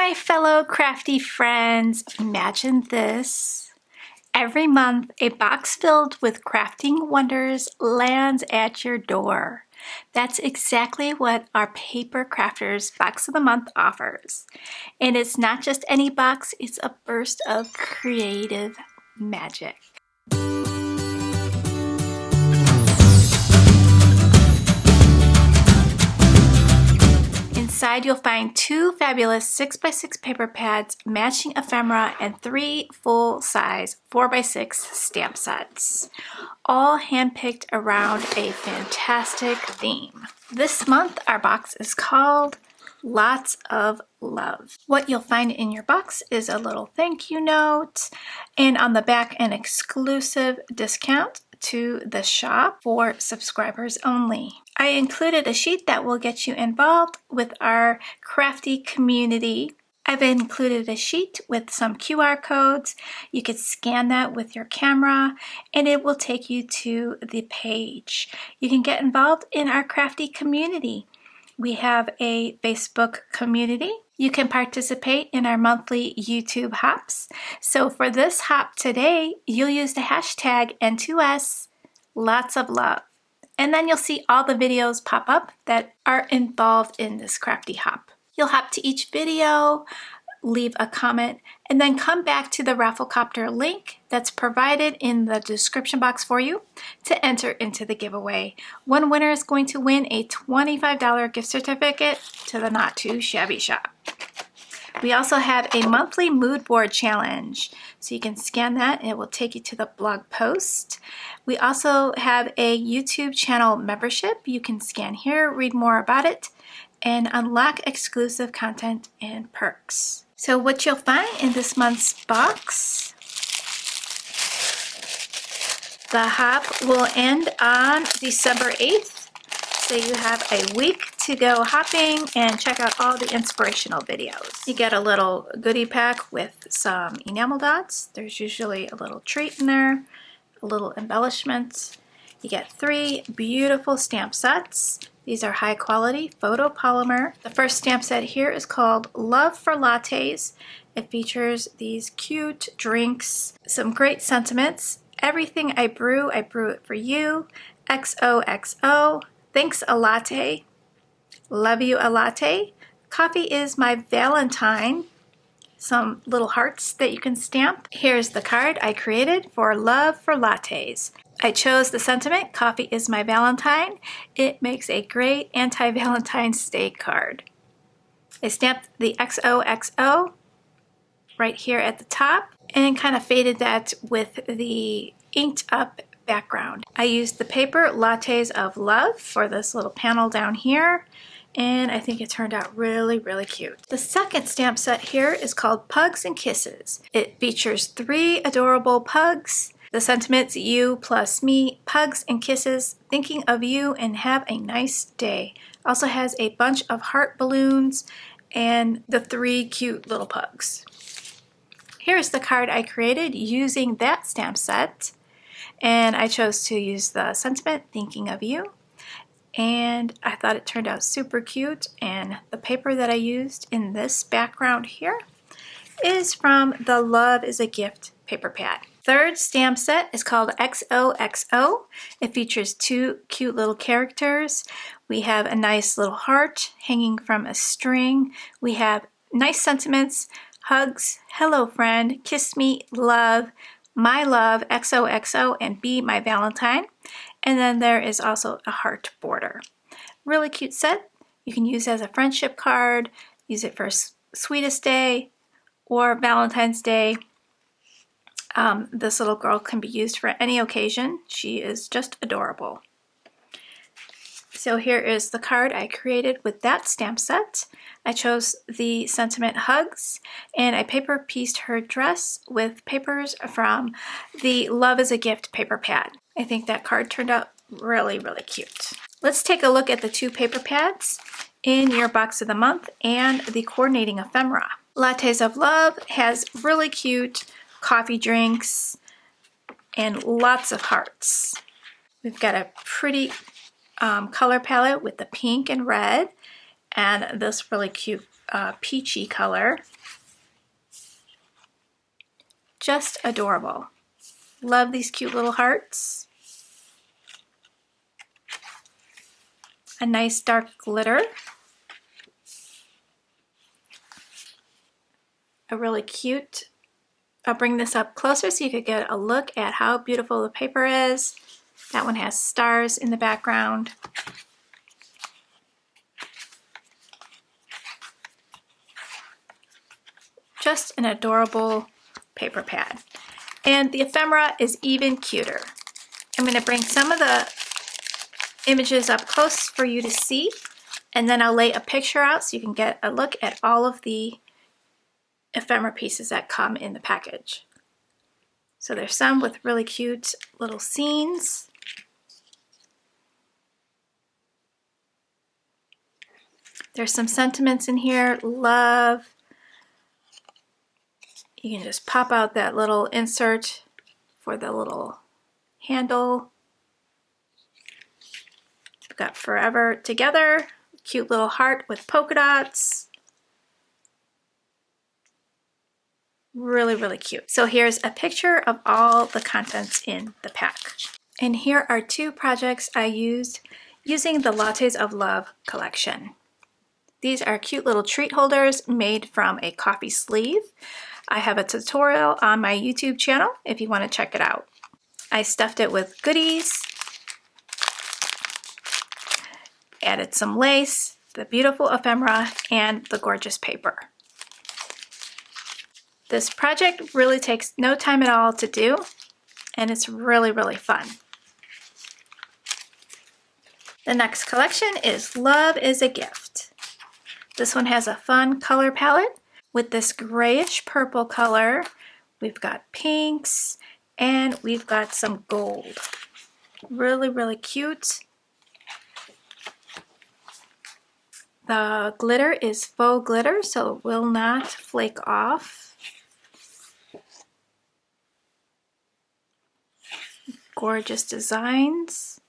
my fellow crafty friends, imagine this. Every month, a box filled with crafting wonders lands at your door. That's exactly what our Paper Crafters Box of the Month offers. And it's not just any box, it's a burst of creative magic. Inside, you'll find 2 fabulous 6x6 paper pads, matching ephemera, and 3 full-size 4x6 stamp sets, all handpicked around a fantastic theme. This month, our box is called Lots of Love. What you'll find in your box is a little thank you note, and on the back, an exclusive discount to the shop for subscribers only. I included a sheet that will get you involved with our crafty community. I've included a sheet with some QR codes. You could scan that with your camera and it will take you to the page. You can get involved in our crafty community. We have a Facebook community. You can participate in our monthly YouTube hops. So for this hop today, you'll use the hashtag N2S lots of love. And then you'll see all the videos pop up that are involved in this crafty hop. You'll hop to each video, leave a comment, and then come back to the Rafflecopter link that's provided in the description box for you to enter into the giveaway. One winner is going to win a $25 gift certificate to the Not Too Shabby shop. We also have a monthly mood board challenge. So you can scan that and it will take you to the blog post. We also have a YouTube channel membership. You can scan here, read more about it, and unlock exclusive content and perks. So what you'll find in this month's box, the hop will end on December 8th. So you have a week to go hopping and check out all the inspirational videos. You get a little goodie pack with some enamel dots. There's usually a little treat in there, a little embellishment. You get 3 beautiful stamp sets. These are high quality photopolymer. The first stamp set here is called Love for Lattes. It features these cute drinks, some great sentiments. Everything I brew it for you. XOXO. Thanks a latte. Love you a latte. Coffee is my Valentine. Some little hearts that you can stamp. Here's the card I created for Love for Lattes. I chose the sentiment, coffee is my Valentine. It makes a great anti-Valentine's Day card. I stamped the XOXO right here at the top and kind of faded that with the inked up background. I used the paper Lattes of Love for this little panel down here, and I think it turned out really, really cute. The second stamp set here is called Pugs and Kisses. It features 3 adorable pugs. The sentiments, you plus me, pugs and kisses, thinking of you and have a nice day. Also has a bunch of heart balloons and the 3 cute little pugs. Here's the card I created using that stamp set. And I chose to use the sentiment, thinking of you. And I thought it turned out super cute. And the paper that I used in this background here is from the Love is a Gift paper pad. Third stamp set is called XOXO. It features 2 cute little characters. We have a nice little heart hanging from a string. We have nice sentiments, hugs, hello friend, kiss me, love, my love, XOXO, and be my Valentine. And then there is also a heart border. Really cute set. You can use as a friendship card, use it for Sweetest Day or Valentine's Day. This little girl can be used for any occasion. She is just adorable. So here is the card I created with that stamp set. I chose the sentiment hugs and I paper pieced her dress with papers from the Love is a Gift paper pad. I think that card turned out really, really cute. Let's take a look at the 2 paper pads in your box of the month and the coordinating ephemera. Lattes of Love has really cute coffee drinks and lots of hearts. We've got a pretty color palette with the pink and red and this really cute peachy color. Just adorable. Love these cute little hearts. A nice dark glitter. A really cute, I'll bring this up closer so you could get a look at how beautiful the paper is. That one has stars in the background. Just an adorable paper pad. And the ephemera is even cuter. I'm going to bring some of the images up close for you to see, and then I'll lay a picture out so you can get a look at all of the ephemera pieces that come in the package. So there's some with really cute little scenes. There's some sentiments in here. Love. You can just pop out that little insert for the little handle. We've got Forever Together, cute little heart with polka dots. Really, really cute. So here's a picture of all the contents in the pack. And here are two projects I used using the Lattes of Love collection. These are cute little treat holders made from a coffee sleeve. I have a tutorial on my YouTube channel if you want to check it out. I stuffed it with goodies, added some lace, the beautiful ephemera, and the gorgeous paper. This project really takes no time at all to do, and it's really, really fun. The next collection is Love is a Gift. This one has a fun color palette with this grayish purple color. We've got pinks, and we've got some gold. Really, really cute. The glitter is faux glitter, so it will not flake off. Gorgeous designs.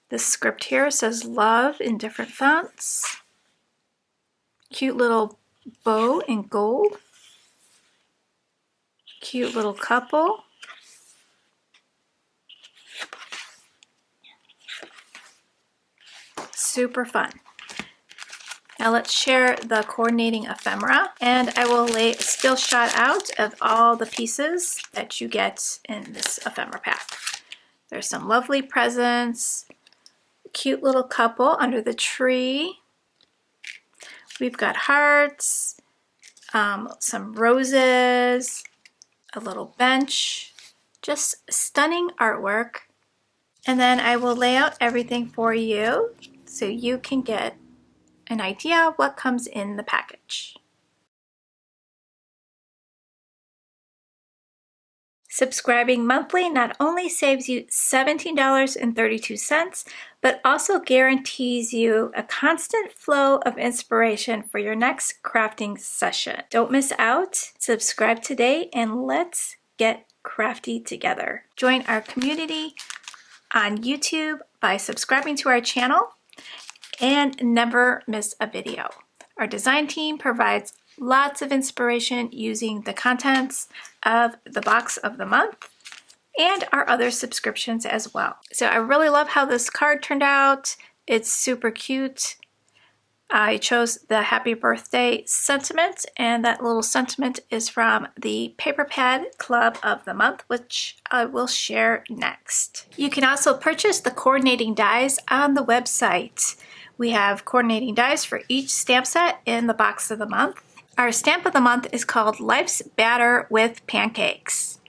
This script here says love in different fonts. Cute little bow in gold. Cute little couple. Super fun. Now let's share the coordinating ephemera, and I will lay a still shot out of all the pieces that you get in this ephemera pack. There's some lovely presents, a cute little couple under the tree. We've got hearts, some roses, a little bench, just stunning artwork. And then I will lay out everything for you so you can get an idea of what comes in the package. Subscribing monthly not only saves you $17.32, but also guarantees you a constant flow of inspiration for your next crafting session. Don't miss out. Subscribe today and let's get crafty together. Join our community on YouTube by subscribing to our channel and never miss a video. Our design team provides lots of inspiration using the contents of the box of the month and our other subscriptions as well. So I really love how this card turned out. It's super cute. I chose the happy birthday sentiment, and that little sentiment is from the Paper Pad Club of the Month, which I will share next. You can also purchase the coordinating dies on the website. We have coordinating dies for each stamp set in the box of the month. Our stamp of the month is called Life's Batter with Pancakes.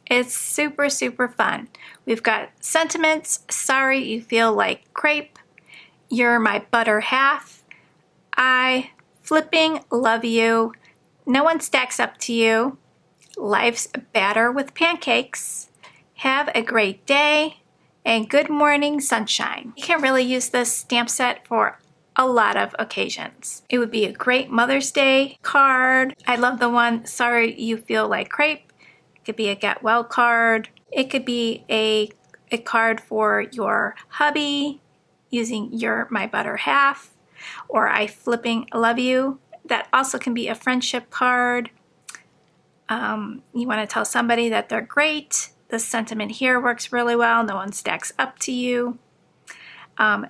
It's super, super fun. We've got sentiments, sorry you feel like crepe, you're my butter half, I flipping love you, no one stacks up to you, life's batter with pancakes, have a great day, and good morning sunshine. You can really use this stamp set for a lot of occasions. It would be a great Mother's Day card. I love the one, sorry you feel like crepe. It could be a get well card. It could be a card for your hubby using you're my butter half, or I flipping love you. That also can be a friendship card. You want to tell somebody that they're great. This sentiment here works really well. No one stacks up to you.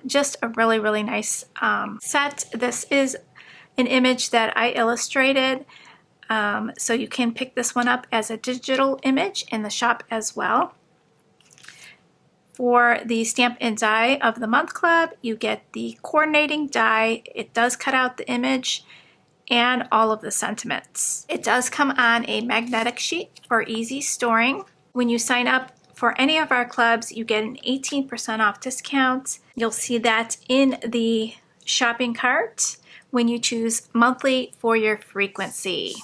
Just a really, really nice set. This is an image that I illustrated. So you can pick this one up as a digital image in the shop as well. For the Stamp and Die of the Month Club, you get the coordinating die. It does cut out the image and all of the sentiments. It does come on a magnetic sheet for easy storing. When you sign up for any of our clubs, you get an 18% off discount. You'll see that in the shopping cart when you choose monthly for your frequency.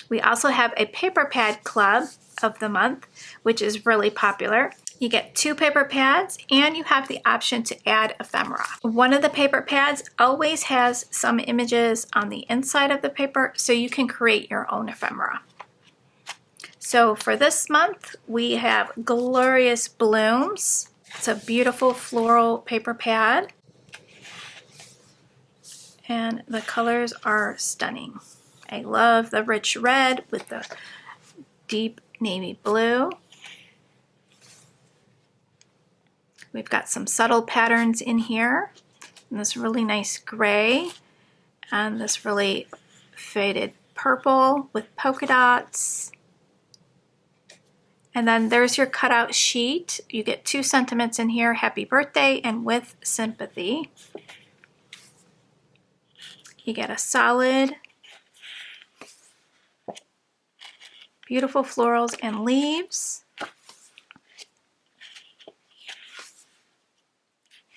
We also have a paper pad club of the month, which is really popular. You get 2 paper pads and you have the option to add ephemera. One of the paper pads always has some images on the inside of the paper, so you can create your own ephemera. So for this month, we have Glorious Blooms. It's a beautiful floral paper pad. And the colors are stunning. I love the rich red with the deep navy blue. We've got some subtle patterns in here, and this really nice gray, and this really faded purple with polka dots. And then there's your cutout sheet. You get 2 sentiments in here, happy birthday and with sympathy. You get a solid, beautiful florals and leaves.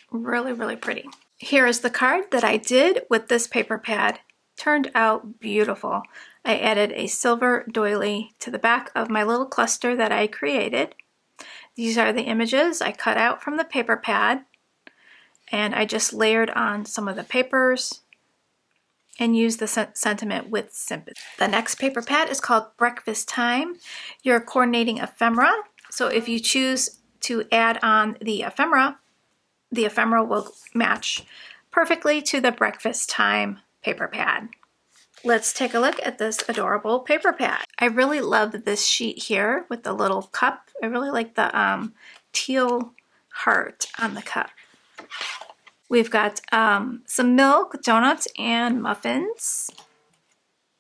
Really, really pretty. Here is the card that I did with this paper pad. Turned out beautiful. I added a silver doily to the back of my little cluster that I created. These are the images I cut out from the paper pad, and I just layered on some of the papers and used the sentiment with sympathy. The next paper pad is called Breakfast Time. You're coordinating ephemera. So if you choose to add on the ephemera will match perfectly to the Breakfast Time paper pad. Let's take a look at this adorable paper pad. I really love this sheet here with the little cup. I really like the teal heart on the cup. We've got some milk, donuts, and muffins.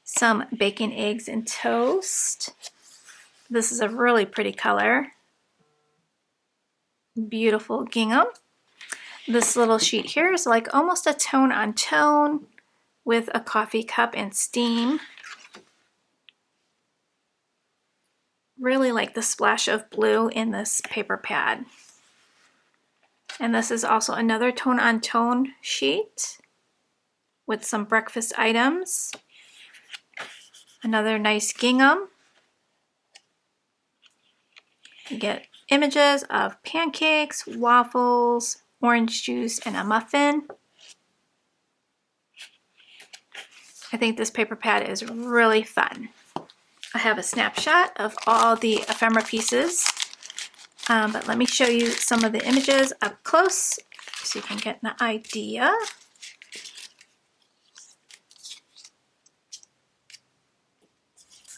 Some bacon, eggs, and toast. This is a really pretty color. Beautiful gingham. This little sheet here is like almost a tone on tone with a coffee cup and steam. Really like the splash of blue in this paper pad. And this is also another tone on tone sheet with some breakfast items. Another nice gingham. You get images of pancakes, waffles, orange juice, and a muffin. I think this paper pad is really fun. I have a snapshot of all the ephemera pieces, but let me show you some of the images up close so you can get an idea.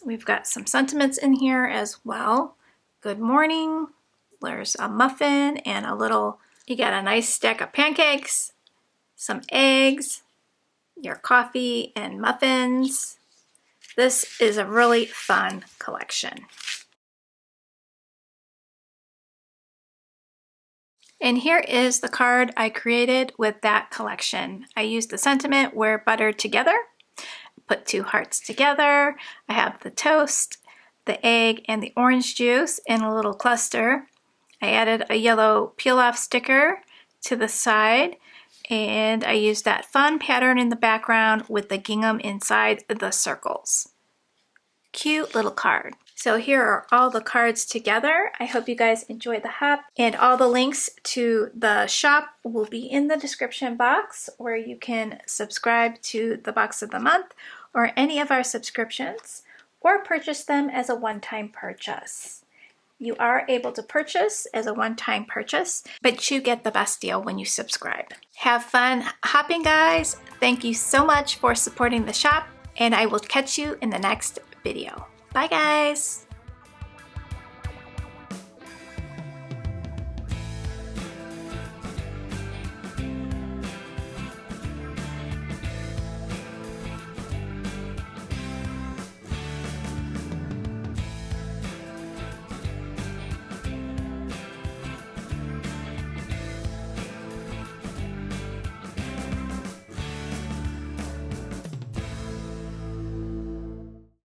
We've got some sentiments in here as well. Good morning. There's a muffin and a little, you got a nice stack of pancakes, some eggs, your coffee and muffins. This is a really fun collection. And here is the card I created with that collection. I used the sentiment, we're buttered together. Put 2 hearts together. I have the toast, the egg, and the orange juice in a little cluster. I added a yellow peel-off sticker to the side, and I used that fun pattern in the background with the gingham inside the circles. Cute little card. So here are all the cards together. I hope you guys enjoyed the hop, and all the links to the shop will be in the description box, where you can subscribe to the Box of the Month or any of our subscriptions, or purchase them as a one-time purchase. You are able to purchase as a one-time purchase, but you get the best deal when you subscribe. Have fun hopping, guys. Thank you so much for supporting the shop, and I will catch you in the next video. Bye guys.